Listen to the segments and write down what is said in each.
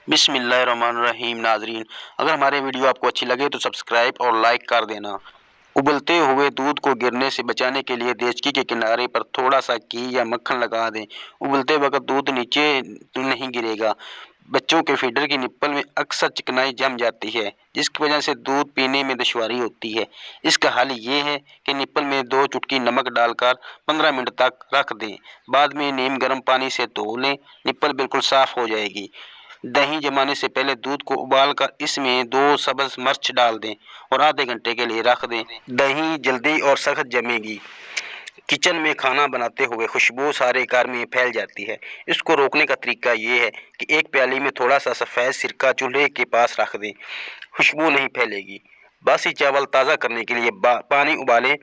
بسم اللہ الرحمن الرحیم۔ ناظرین، اگر ہمارے ویڈیو آپ کو اچھی لگے تو سبسکرائب اور لائک کر دینا۔ ابلتے ہوئے دودھ کو گرنے سے بچانے کے لیے دیچکی کے کنارے پر تھوڑا سا گھی یا مکھن لگا دیں۔ ابلتے وقت دودھ نیچے نہیں گرے گا۔ بچوں کے فیڈر کی نپل میں اکثر چکنائی جم جاتی ہے، جس کی وجہ سے دودھ پینے میں دشواری ہوتی ہے۔ اس کا حل یہ ہے کہ نپل میں 2 چٹکی نمک ڈال کر 15 منٹ تک رکھ دیں۔ بعد میں نیم گرم پانی سے دھو لیں، نپل بالکل صاف ہو جائے گی۔ دہی جمانے سے پہلے دودھ کو ابال کر اس میں 2 سبز مرچ ڈال دیں اور آدھے گھنٹے کے لیے رکھ دیں۔ دہی جلدی اور سخت جمے گی۔ کچن میں کھانا بناتے ہوئے خوشبو سارے گھر میں پھیل جاتی ہے۔ اس کو روکنے کا طریقہ یہ ہے کہ ایک پیالی میں تھوڑا سا سفید سرکہ چولہے کے پاس رکھ دیں، خوشبو نہیں پھیلے گی۔ باسی چاول تازہ کرنے کے لیے پانی ابالیں،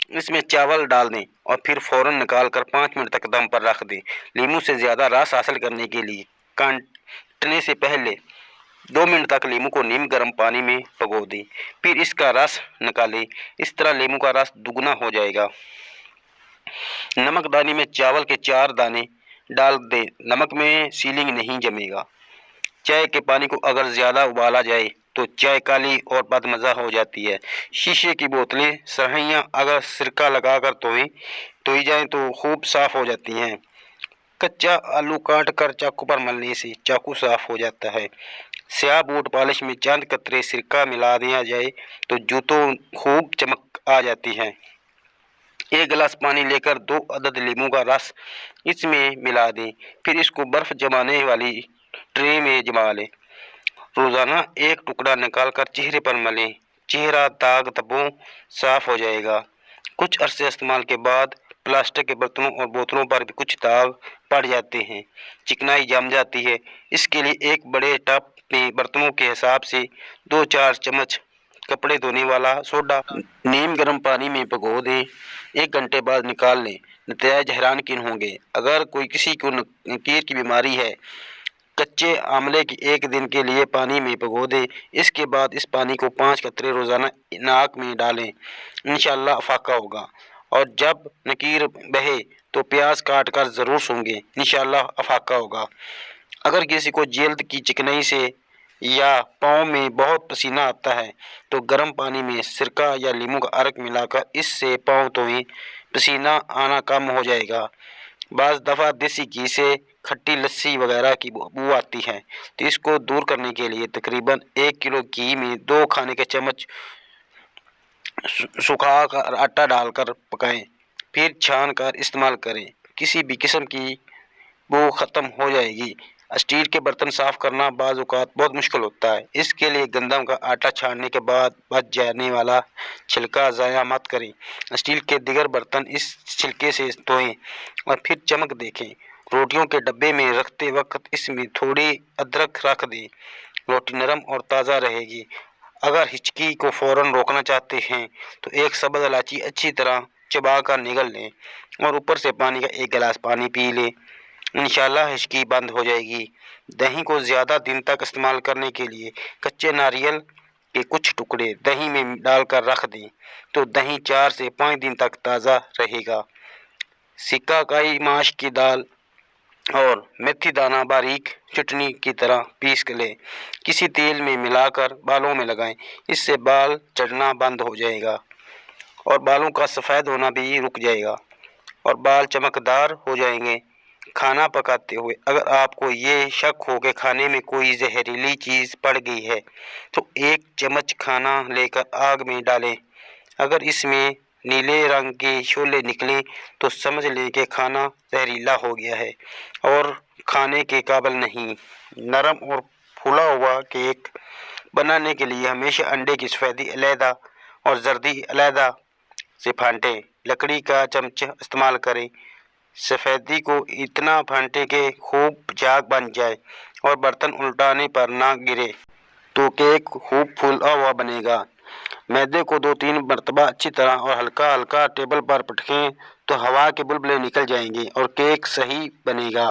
اس میں چاول ڈال دیں اور پھر فوراً نکال کر 5 منٹ تک دم پر رکھ دیں۔ لیموں سے زیادہ رس حاصل کرنے کے لیے کاٹنے سے پہلے 2 منٹ تک لیموں کو نیم گرم پانی میں بھگو دیں، پھر اس کا رس نکالیں۔ اس طرح لیموں کا رس دگنا ہو جائے گا۔ نمک دانی میں چاول کے 4 دانے ڈال دیں، نمک میں سیلنگ نہیں جمے گا۔ چائے کے پانی کو اگر زیادہ ابالا جائے تو چائے کالی اور بدمزہ ہو جاتی ہے۔ شیشے کی بوتلیں، سرہیاں اگر سرکہ لگا کر دھوئی جائیں تو خوب صاف ہو جاتی ہیں۔ کچا آلو کاٹ کر چاقو پر ملنے سے چاقو صاف ہو جاتا ہے۔ سیاہ بوٹ پالش میں چند قطرے سرکہ ملا دیا جائے تو جوتوں خوب چمک آ جاتی ہے۔ 1 گلاس پانی لے کر 2 عدد لیموں کا رس اس میں ملا دیں، پھر اس کو برف جمانے والی ٹرے میں جما لیں۔ روزانہ 1 ٹکڑا نکال کر چہرے پر ملیں، چہرہ داغ دھبوں صاف ہو جائے گا۔ کچھ عرصے استعمال کے بعد پلاسٹک کے برتنوں اور بوتلوں پر بھی کچھ داغ پڑ جاتے ہیں، چکنائی جم جاتی ہے۔ اس کے لیے ایک بڑے ٹب میں برتنوں کے حساب سے 2-4 چمچ کپڑے دھونے والا سوڈا نیم گرم پانی میں بھگو دیں، 1 گھنٹے بعد نکال لیں۔ نتائج حیران کن ہوں گے۔ اگر کسی کو نکیر کی بیماری ہے، کچے آملے کی 1 دن کے لیے پانی میں بھگو دیں، اس کے بعد اس پانی کو 5 قطرے روزانہ ناک میں ڈالیں، انشاءاللہ افاقہ ہوگا۔ اور جب نکیر بہے تو پیاز کاٹ کر ضرور سونگھیں، انشاءاللہ افاقہ ہوگا۔ اگر کسی کو جلد کی چکنائی سے یا پاؤں میں بہت پسینہ آتا ہے تو گرم پانی میں سرکہ یا لیموں کا عرق ملا کر اس سے پاؤں دھوئیں، پسینہ آنا کم ہو جائے گا۔ بعض دفعہ دیسی گھی سے کھٹی لسی وغیرہ کی بو آتی ہے، تو اس کو دور کرنے کے لیے تقریباً 1 کلو گھی میں 2 کھانے کے چمچ سکھا کر آٹا ڈال کر پکائیں، پھر چھان کر استعمال کریں، کسی بھی قسم کی بو ختم ہو جائے گی۔ اسٹیل کے برتن صاف کرنا بعض اوقات بہت مشکل ہوتا ہے، اس کے لیے گندم کا آٹا چھاننے کے بعد بچ جانے والا چھلکا ضائع مت کریں۔ اسٹیل کے دیگر برتن اس چھلکے سے دھوئیں اور پھر چمک دیکھیں۔ روٹیوں کے ڈبے میں رکھتے وقت اس میں تھوڑی ادرک رکھ دیں، روٹی نرم اور تازہ رہے گی۔ اگر ہچکی کو فوراً روکنا چاہتے ہیں تو 1 سبز الائچی اچھی طرح چبا کر نگل لیں اور اوپر سے پانی کا 1 گلاس پانی پی لیں، انشاءاللہ ہچکی بند ہو جائے گی۔ دہی کو زیادہ دن تک استعمال کرنے کے لیے کچے ناریل کے کچھ ٹکڑے دہی میں ڈال کر رکھ دیں تو دہی 4 سے 5 دن تک تازہ رہے گا۔ سکہ کائی ماش کی دال اور میتھی دانہ باریک چٹنی کی طرح پیس لیں، کسی تیل میں ملا کر بالوں میں لگائیں، اس سے بال چڑھنا بند ہو جائے گا اور بالوں کا سفید ہونا بھی رک جائے گا اور بال چمکدار ہو جائیں گے۔ کھانا پکاتے ہوئے اگر آپ کو یہ شک ہو کہ کھانے میں کوئی زہریلی چیز پڑ گئی ہے تو 1 چمچ کھانا لے کر آگ میں ڈالیں، اگر اس میں نیلے رنگ کے شعلے نکلیں تو سمجھ لیں کہ کھانا زہریلا ہو گیا ہے اور کھانے کے قابل نہیں۔ نرم اور پھولا ہوا کیک بنانے کے لیے ہمیشہ انڈے کی سفیدی علیحدہ اور زردی علیحدہ سے پھانٹیں، لکڑی کا چمچ استعمال کریں، سفیدی کو اتنا پھانٹیں کہ خوب جھاگ بن جائے اور برتن الٹانے پر نہ گرے تو کیک خوب پھولا ہوا بنے گا۔ میدے کو 2-3 مرتبہ اچھی طرح اور ہلکا ہلکا ٹیبل پر پٹکیں تو ہوا کے بلبلے نکل جائیں گے اور کیک صحیح بنے گا۔